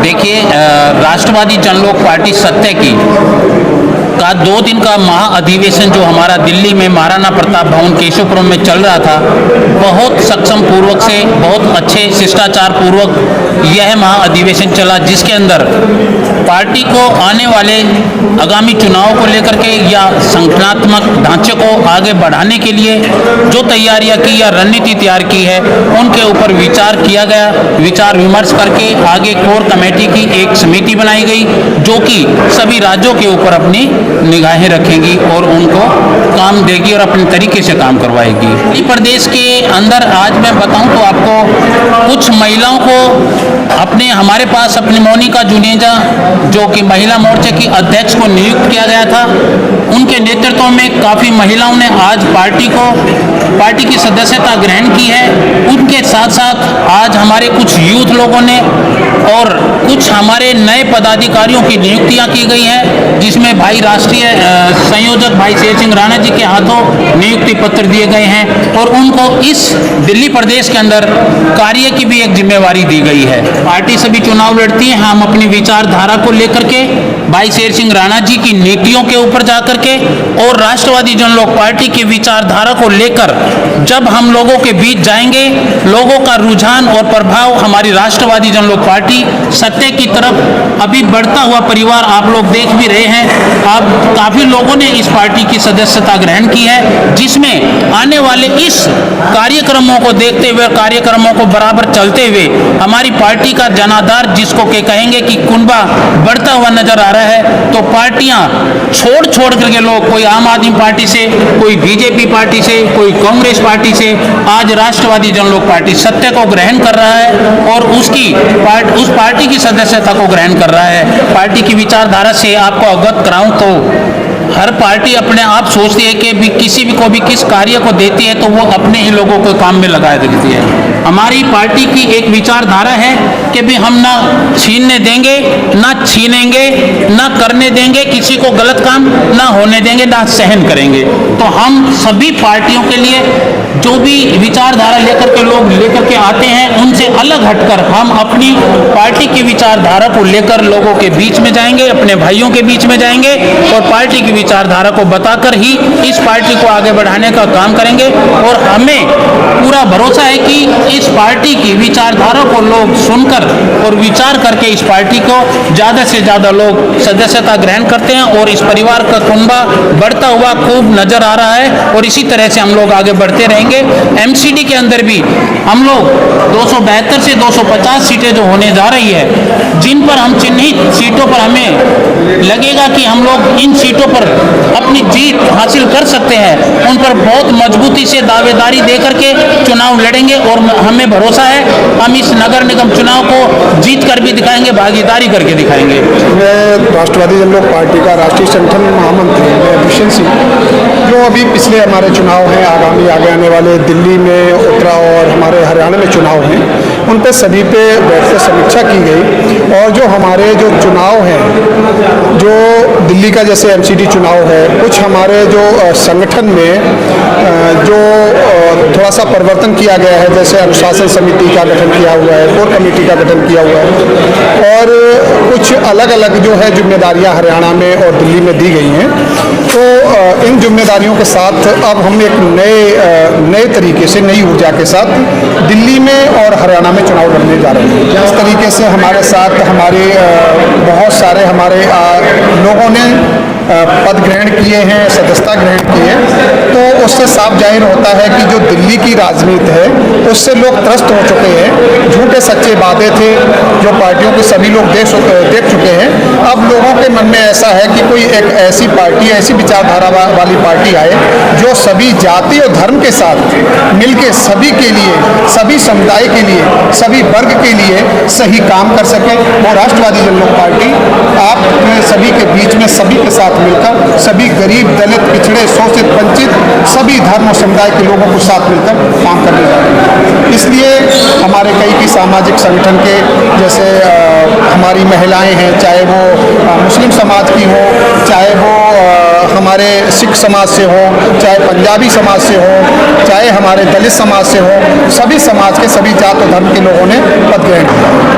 देखिए, राष्ट्रवादी जनलोक पार्टी सत्य की का 2 दिन का महाअधिवेशन जो हमारा दिल्ली में महाराणा प्रताप भवन केशवपुरम में चल रहा था, बहुत सक्षम पूर्वक से, बहुत अच्छे शिष्टाचार पूर्वक यह महाअधिवेशन चला, जिसके अंदर पार्टी को आने वाले आगामी चुनाव को लेकर के या संगठनात्मक ढांचे को आगे बढ़ाने के लिए जो तैयारियां की या रणनीति तैयार की है, उनके ऊपर विचार किया गया। विचार विमर्श करके आगे कोर कमेटी की एक समिति बनाई गई, जो कि सभी राज्यों के ऊपर अपनी निगाहें रखेगी और उनको काम देगी और अपने तरीके से काम करवाएगी। उत्तर प्रदेश के अंदर आज मैं बताऊं तो आपको, कुछ महिलाओं को हमारे पास अपनी मोनिका जुनेजा, जो कि महिला मोर्चे की अध्यक्ष को नियुक्त किया गया था, उनके नेतृत्व में काफ़ी महिलाओं ने आज पार्टी की सदस्यता ग्रहण की है। उनके साथ साथ आज हमारे कुछ यूथ लोगों ने और कुछ हमारे नए पदाधिकारियों की नियुक्तियां की गई हैं, जिसमें भाई राष्ट्रीय संयोजक भाई शेर सिंह राणा जी के हाथों नियुक्ति पत्र दिए गए हैं और उनको इस दिल्ली प्रदेश के अंदर कार्य की भी एक जिम्मेवारी दी गई है। पार्टी सभी चुनाव लड़ती है, हम अपनी विचारधारा को लेकर के भाई शेर सिंह राणा जी की नीतियों के ऊपर जाकर के और राष्ट्रवादी जनलोक पार्टी की विचारधारा को लेकर जब हम लोगों के बीच जाएंगे, लोगों का रुझान और प्रभाव हमारी राष्ट्रवादी जनलोक पार्टी सत्य की तरफ अभी बढ़ता हुआ परिवार आप लोग देख भी रहे हैं। आप काफ़ी लोगों ने इस पार्टी की सदस्यता ग्रहण की है, जिसमें आने वाले इस कार्यक्रमों को देखते हुए, कार्यक्रमों को बराबर चलते हुए हमारी पार्टी का जनाधार, जिसको के कहेंगे कि कुनबा बढ़ता हुआ नजर आ रहा है। तो पार्टियां छोड़ करके लोग, कोई आम आदमी पार्टी से, कोई बीजेपी पार्टी से, कोई कांग्रेस पार्टी से, आज राष्ट्रवादी जनलोक पार्टी सत्य को ग्रहण कर रहा है और उस पार्टी की सदस्यता को ग्रहण कर रहा है। पार्टी की विचारधारा से आपको अवगत कराऊं तो हर पार्टी अपने आप सोचती है कि किसी भी को भी किस कार्य को देती है तो वो अपने ही लोगों को काम में लगा देती है। हमारी पार्टी की एक विचारधारा है कि भी हम ना छीनने देंगे, ना छीनेंगे, ना करने देंगे, किसी को गलत काम ना होने देंगे, ना सहन करेंगे। तो हम सभी पार्टियों के लिए जो भी विचारधारा लेकर के आते हैं, उनसे अलग हटकर हम अपनी पार्टी की विचारधारा को लेकर लोगों के बीच में जाएंगे, अपने भाइयों के बीच में जाएंगे और पार्टी की विचारधारा को बताकर ही इस पार्टी को आगे बढ़ाने का काम करेंगे। और हमें पूरा भरोसा है कि इस पार्टी की विचारधारा को लोग सुनकर और विचार करके इस पार्टी को ज़्यादा से ज़्यादा लोग सदस्यता ग्रहण करते हैं और इस परिवार का कुनबा बढ़ता हुआ खूब नजर आ रहा है और इसी तरह से हम लोग आगे बढ़ते रहेंगे। एमसीडी के अंदर भी हम लोग 272 से 250 सीटें जो होने जा रही है, जिन पर हम चिन्हित सीटों पर हमें लगेगा कि हम लोग इन सीटों पर अपनी जीत हासिल कर सकते हैं, उन पर बहुत मजबूती से दावेदारी देकर के चुनाव लड़ेंगे और हमें भरोसा है हम इस नगर निगम चुनाव को जीत कर भी दिखाएंगे, भागीदारी करके दिखाएंगे। मैं राष्ट्रवादी जनलोक पार्टी का राष्ट्रीय संगठन महामंत्री भूषण सिंह, जो अभी पिछले हमारे चुनाव हैं, आगामी आगे आने वाले दिल्ली में, उत्तरा और हमारे हरियाणा में चुनाव हैं, उन पर सभी पे बैठकर समीक्षा की गई और जो हमारे जो चुनाव हैं, जो दिल्ली का जैसे एमसीडी चुनाव है, कुछ हमारे जो संगठन में जो थोड़ा सा परिवर्तन किया गया है, जैसे अनुशासन समिति का गठन किया हुआ है, कोर कमेटी का गठन किया हुआ है और कुछ अलग अलग जो है जिम्मेदारियां हरियाणा में और दिल्ली में दी गई हैं। तो इन जिम्मेदारियों के साथ अब हम एक नए तरीके से, नई ऊर्जा के साथ दिल्ली में और हरियाणा में चुनाव लड़ने जा रहे हैं। इस तरीके से हमारे साथ हमारे बहुत सारे हमारे लोगों ने पद ग्रहण किए हैं, सदस्यता ग्रहण की है। तो उससे साफ जाहिर होता है कि जो दिल्ली की राजनीति है, उससे लोग त्रस्त हो चुके हैं। झूठे सच्चे वादे थे जो पार्टियों के सभी लोग देख चुके हैं। अब लोगों के मन में ऐसा है कि कोई एक ऐसी पार्टी, ऐसी विचारधारा वाली पार्टी आए जो सभी जाति और धर्म के साथ मिलके सभी के लिए, सभी समुदाय के लिए, सभी वर्ग के लिए सही काम कर सके। वो राष्ट्रवादी जनलोक पार्टी आप सभी के बीच में, सभी के साथ मिलकर, सभी गरीब, दलित, पिछड़े, शोषित, वंचित सभी धर्म और समुदाय के लोगों को साथ मिलकर काम करने जा रहे हैं। इसलिए हमारे कई सामाजिक संगठन के, जैसे हमारी महिलाएं हैं, चाहे वो मुस्लिम समाज की हो, चाहे वो हमारे सिख समाज से हो, चाहे पंजाबी समाज से हो, चाहे हमारे दलित समाज से हो, सभी समाज के, सभी जात और धर्म के लोगों ने पद ग्रहण किया।